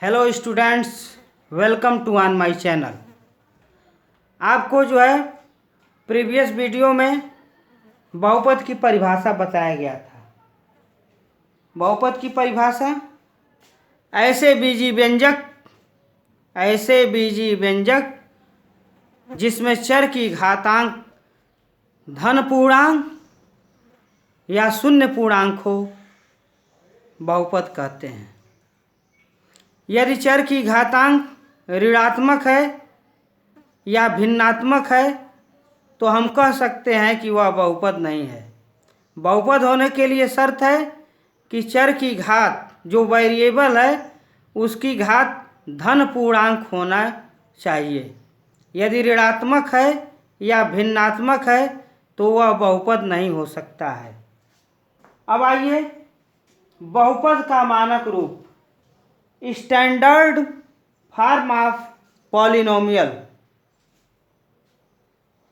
Hello students, welcome to on my channel. आपको जो है प्रीवियस वीडियो में बहुपद की परिभाषा बताया गया था। बहुपद की परिभाषा ऐसे बीजी व्यंजक जिसमें चर की घातांक धन पूर्णांक या शून्य पूर्णांक हो, बहुपद कहते हैं। यदि चर की घातांक ऋणात्मक है या भिन्नात्मक है तो हम कह सकते हैं कि वह बहुपद नहीं है। बहुपद होने के लिए शर्त है कि चर की घात जो वेरिएबल है उसकी घात धन पूर्णांक होना चाहिए। यदि ऋणात्मक है या भिन्नात्मक है तो वह बहुपद नहीं हो सकता है। अब आइए बहुपद का मानक रूप, स्टैंडर्ड फॉर्म ऑफ पॉलिनोमियल।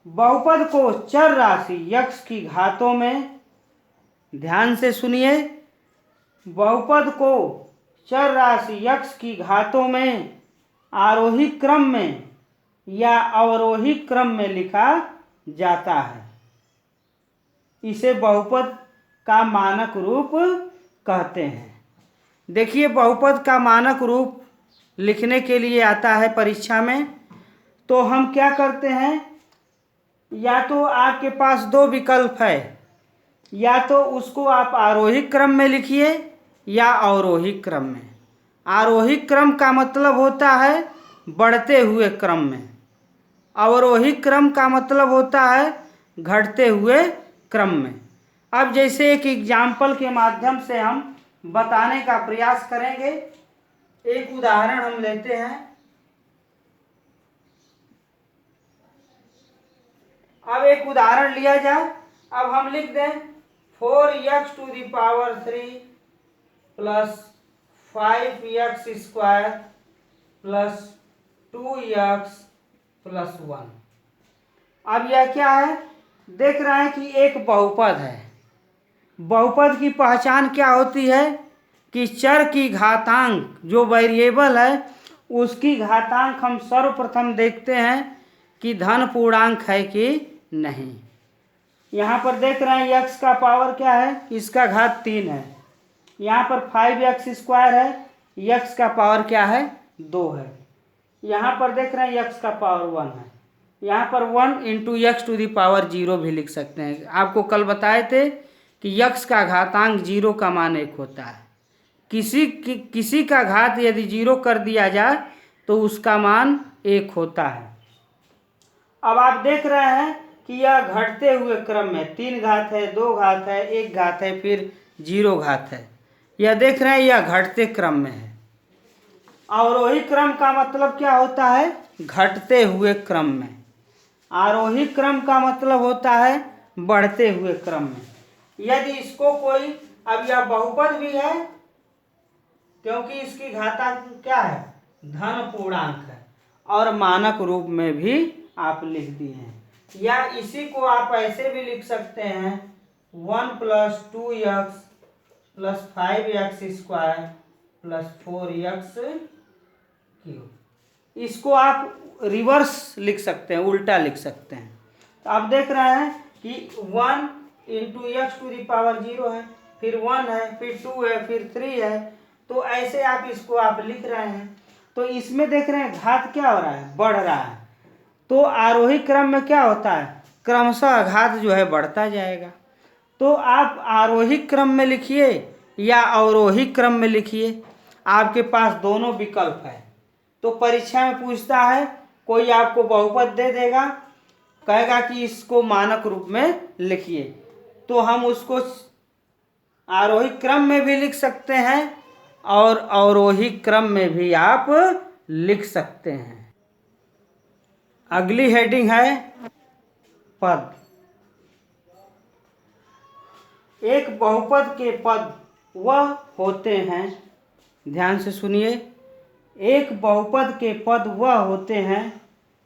बहुपद को चर राशि x की घातों में, ध्यान से सुनिए, बहुपद को चर राशि x की घातों में आरोही क्रम में या अवरोही क्रम में लिखा जाता है। इसे बहुपद का मानक रूप कहते हैं। देखिए, बहुपद का मानक रूप लिखने के लिए आता है परीक्षा में, तो हम क्या करते हैं, या तो आपके पास दो विकल्प है, या तो उसको आप आरोही क्रम में लिखिए या अवरोही क्रम में। आरोही क्रम का मतलब होता है बढ़ते हुए क्रम में, अवरोही क्रम का मतलब होता है घटते हुए क्रम में। अब जैसे एक एग्जाम्पल के माध्यम से हम बताने का प्रयास करेंगे। एक उदाहरण हम लेते हैं। अब एक उदाहरण लिया जाए। अब हम लिख दें 4x⁴ plus 5x² plus 2x plus 1। अब यह क्या है, देख रहे हैं कि एक बहुपद है। बहुपद की पहचान क्या होती है कि चर की घातांक जो वेरिएबल है उसकी घातांक हम सर्वप्रथम देखते हैं कि धन पूर्णांक है कि नहीं। यहाँ पर देख रहे हैं x का पावर क्या है, इसका घात 3 है। यहाँ पर 5x² है, x का पावर क्या है, 2 है। यहाँ पर देख रहे हैं x का पावर 1 है। यहाँ पर 1 × x⁴ भी लिख सकते हैं। आपको कल बताए थे कि x का घातांक 0 का मान 1 होता है। किसी का घात यदि 0 कर दिया जाए तो उसका मान 1 होता है। अब आप देख रहे हैं कि यह घटते हुए क्रम में 3 घात है, 2 घात है, 1 घात है, फिर 0 घात है। यह देख रहे हैं यह घटते क्रम में है। अवरोही क्रम का मतलब क्या होता है, घटते हुए क्रम में। आरोही क्रम का मतलब होता है बढ़ते हुए क्रम में। यदि इसको कोई, अब यह बहुपद भी है क्योंकि इसकी घातांक क्या है, धन पूर्णांक है, और मानक रूप में भी आप लिख दिए हैं। या इसी को आप ऐसे भी लिख सकते हैं 1 + 2x + 5x² + 4x³। इसको आप रिवर्स लिख सकते हैं, उल्टा लिख सकते हैं। तो आप देख रहे हैं कि 1 × x⁴ है, फिर 1 है, फिर 2 है, फिर 3 है। तो ऐसे आप इसको आप लिख रहे हैं। तो इसमें देख रहे हैं घात क्या हो रहा है, बढ़ रहा है। तो आरोही क्रम में क्या होता है, क्रमशः घात जो है बढ़ता जाएगा। तो आप आरोही क्रम में लिखिए या अवरोही क्रम में लिखिए, आपके पास दोनों विकल्प है। तो परीक्षा में पूछता है, कोई आपको बहुपद दे देगा, कहेगा कि इसको मानक रूप में लिखिए, तो हम उसको आरोही क्रम में भी लिख सकते हैं और अवरोही क्रम में भी आप लिख सकते हैं। अगली हेडिंग है पद। एक बहुपद के पद वह होते हैं, ध्यान से सुनिए, एक बहुपद के पद वह होते हैं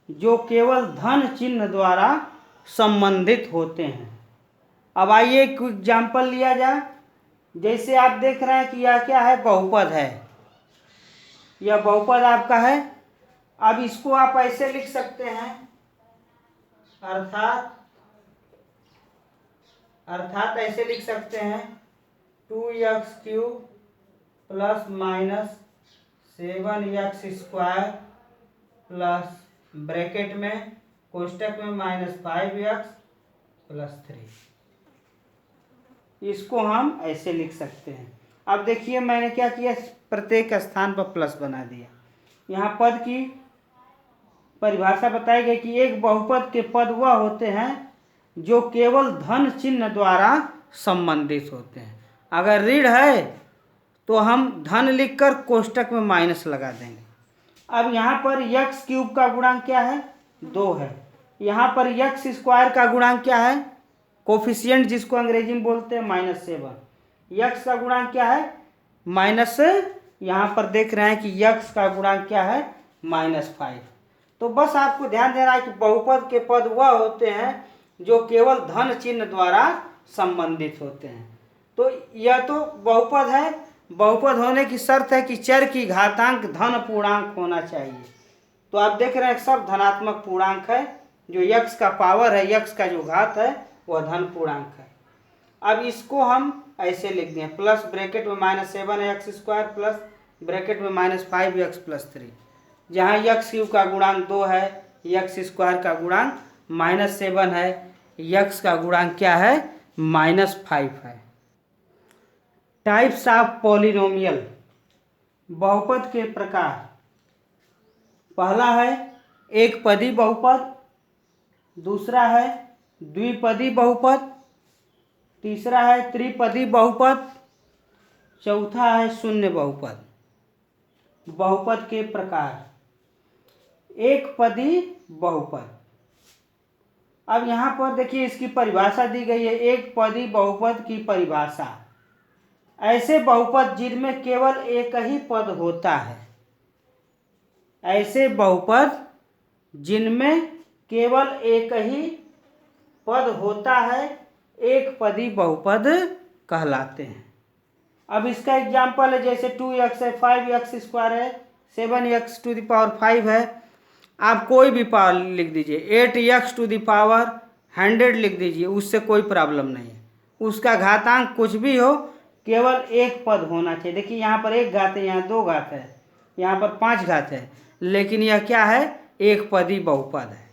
जो केवल धन चिन्ह द्वारा संबंधित होते हैं। अब आइए एक एग्जाम्पल लिया जाए। जैसे आप देख रहे हैं कि यह क्या है, बहुपद है। यह बहुपद आपका है। अब इसको आप ऐसे लिख सकते हैं, अर्थात ऐसे लिख सकते हैं 2x³ plus minus 7x² plus bracket में कोष्टक में -5x प्लस 3। इसको हम ऐसे लिख सकते हैं। अब देखिए मैंने क्या किया, प्रत्येक स्थान पर प्लस बना दिया। यहाँ पद की परिभाषा बताई गई कि एक बहुपद के पद वह होते हैं जो केवल धन चिन्ह द्वारा संबंधित होते हैं। अगर ऋण है तो हम धन लिखकर कोष्टक में माइनस लगा देंगे। अब यहाँ पर x³ का गुणांक क्या है, 2 है। यहाँ पर x² का गुणांक क्या है, कोफिशिएंट जिसको अंग्रेजी में बोलते हैं -7। x का गुणांक क्या है, माइनस, यहाँ पर देख रहे हैं कि x का गुणांक क्या है, -5। तो बस आपको ध्यान देना है कि बहुपद के पद वह होते हैं जो केवल धन चिन्ह द्वारा संबंधित होते हैं। तो यह तो बहुपद है। बहुपद होने की शर्त है कि चर की घातांक धन पूर्णांक होना चाहिए। तो आप देख रहे हैं सब धनात्मक पूर्णांक है। जो x का पावर है, x का जो घात है वह धन पूर्णांक है। अब इसको हम ऐसे लिख दें, प्लस ब्रैकेट में -7x² प्लस ब्रैकेट में -5x प्लस 3। जहाँ x³ का गुणांक 2 है, x² का गुणांक -7 है, x का गुणांक क्या है, -5 है। टाइप्स ऑफ पॉलिनोमियल, बहुपद के प्रकार। पहला है एक पदी बहुपद, दूसरा है द्विपदी बहुपद, तीसरा है त्रिपदी बहुपद, चौथा है शून्य बहुपद। बहुपद के प्रकार। एक पदी बहुपद। अब यहाँ पर देखिए इसकी परिभाषा दी गई है। एक पदी बहुपद की परिभाषा, ऐसे बहुपद जिनमें केवल एक ही पद होता है। ऐसे बहुपद जिनमें केवल एक ही पद होता है एक पदी बहुपद कहलाते हैं। अब इसका एग्जाम्पल है, जैसे 2x है, 5x² है, 7x⁵ है। आप कोई भी पावर लिख दीजिए, 8x⁻100 लिख दीजिए, उससे कोई प्रॉब्लम नहीं है। उसका घातांक कुछ भी हो, केवल एक पद होना चाहिए। देखिए यहाँ पर 1 घात है, यहाँ 2 घात है, यहाँ पर 5 घात है, लेकिन यह क्या है, एक पदी बहुपद है।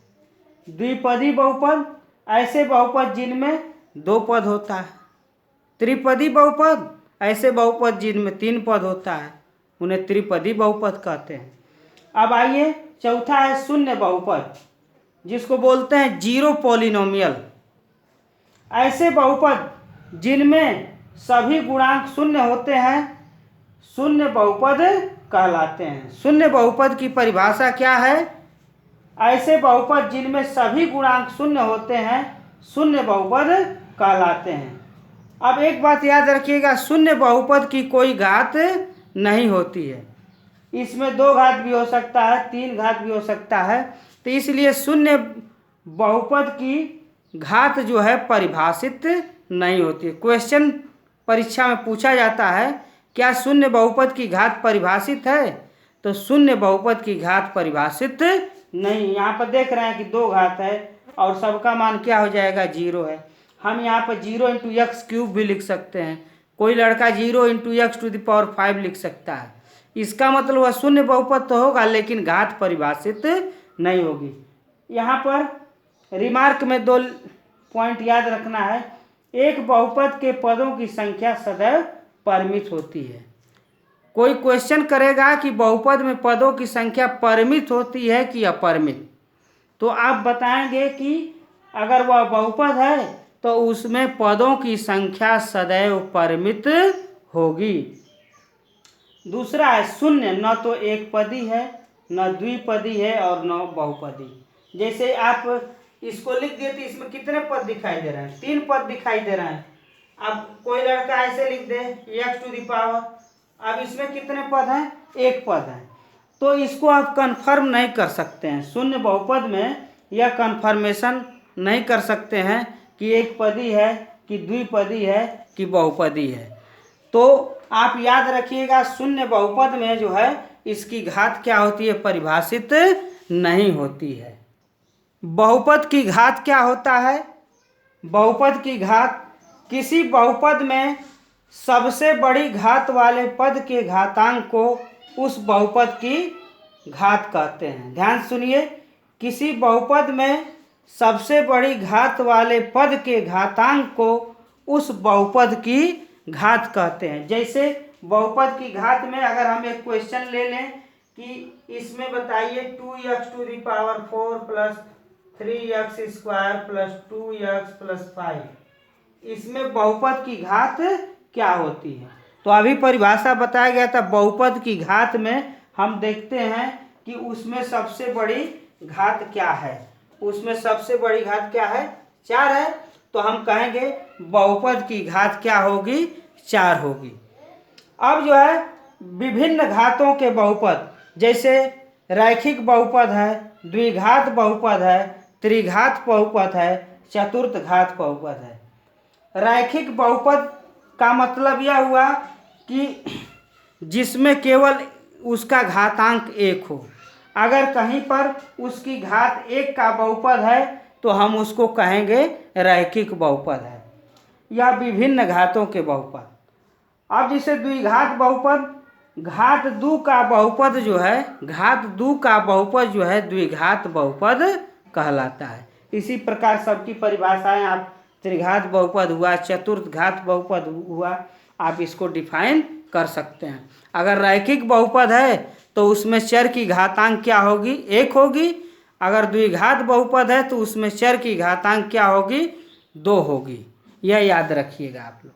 द्विपदी बहुपद, ऐसे बहुपद जिनमें 2 पद होता है। त्रिपदी बहुपद, ऐसे बहुपद जिनमें 3 पद होता है, उन्हें त्रिपदी बहुपद कहते हैं। अब आइए चौथा है शून्य बहुपद, जिसको बोलते हैं जीरो पॉलिनोमियल। ऐसे बहुपद जिनमें सभी गुणांक शून्य होते हैं शून्य बहुपद कहलाते हैं। शून्य बहुपद की परिभाषा क्या है, ऐसे बहुपद जिनमें सभी गुणांक शून्य होते हैं शून्य बहुपद कहलाते हैं। अब एक बात याद रखिएगा, शून्य बहुपद की कोई घात नहीं होती है। इसमें 2 घात भी हो सकता है, 3 घात भी हो सकता है। तो इसलिए शून्य बहुपद की घात जो है परिभाषित नहीं होती है। क्वेश्चन परीक्षा में पूछा जाता है, क्या शून्य बहुपद की घात परिभाषित है, तो शून्य बहुपद की घात परिभाषित नहीं। यहाँ पर देख रहे हैं कि 2 घात है और सबका मान क्या हो जाएगा, 0 है। हम यहाँ पर 0 × x³ भी लिख सकते हैं। कोई लड़का 0 × x⁵ लिख सकता है। इसका मतलब वह शून्य बहुपद तो होगा, लेकिन घात परिभाषित नहीं होगी। यहाँ पर रिमार्क में 2 पॉइंट याद रखना है। एक बहुपद के पदों की संख्या सदैव परिमित होती है। कोई क्वेश्चन करेगा कि बहुपद में पदों की संख्या परिमित होती है कि अपरिमित, तो आप बताएंगे कि अगर वह बहुपद है तो उसमें पदों की संख्या सदैव परिमित होगी। दूसरा है शून्य, न तो एक पदी है, न द्विपदी है और न बहुपदी। जैसे आप इसको लिख दिए तो इसमें कितने पद दिखाई दे रहे हैं, 3 पद दिखाई दे रहे हैं। अब कोई लड़का ऐसे लिख दे x⁻, अब इसमें कितने पद हैं, 1 पद है। तो इसको आप कंफर्म नहीं कर सकते हैं। शून्य बहुपद में यह कंफर्मेशन नहीं कर सकते हैं कि एक पदी है कि द्विपदी है कि बहुपदी है। तो आप याद रखिएगा, शून्य बहुपद में जो है इसकी घात क्या होती है, परिभाषित नहीं होती है। बहुपद की घात क्या होता है? बहुपद की घात किसी बहुपद में सबसे बड़ी घात वाले पद के घातांक को उस बहुपद की घात कहते हैं। ध्यान सुनिए, किसी बहुपद में सबसे बड़ी घात वाले पद के घातांक को उस बहुपद की घात कहते हैं। जैसे बहुपद की घात में अगर हम एक क्वेश्चन ले लें कि इसमें बताइए 2x⁴ plus 3x² plus 2x plus 5, इसमें बहुपद की घात क्या होती है? तो अभी परिभाषा बताया गया था। बहुपद की घात में हम देखते हैं कि उसमें सबसे बड़ी घात क्या है। उसमें सबसे बड़ी घात क्या है? 4 है। तो हम कहेंगे बहुपद की घात क्या होगी? 4 होगी। अब जो है विभिन्न घातों के बहुपद, जैसे रैखिक बहुपद है, द्विघात बहुपद है, त्रिघात बहुपद है, चतुर्थ घात बहुपद है। रैखिक बहुपद का मतलब यह हुआ कि जिसमें केवल उसका घातांक 1 हो। अगर कहीं पर उसकी घात 1 का बहुपद है तो हम उसको कहेंगे रैखिक बहुपद है, या विभिन्न घातों के बहुपद। अब जैसे द्विघात बहुपद, घात 2 का बहुपद जो है, घात 2 का बहुपद जो है द्विघात बहुपद कहलाता है। इसी प्रकार सबकी परिभाषाएं आप त्रिघात बहुपद हुआ, चतुर्थ घात बहुपद हुआ, आप इसको डिफाइन कर सकते हैं। अगर रैखिक बहुपद है तो उसमें चर की घातांक क्या होगी? 1 होगी। अगर द्विघात बहुपद है तो उसमें चर की घातांक क्या होगी? 2 होगी। यह याद रखिएगा आप लोग।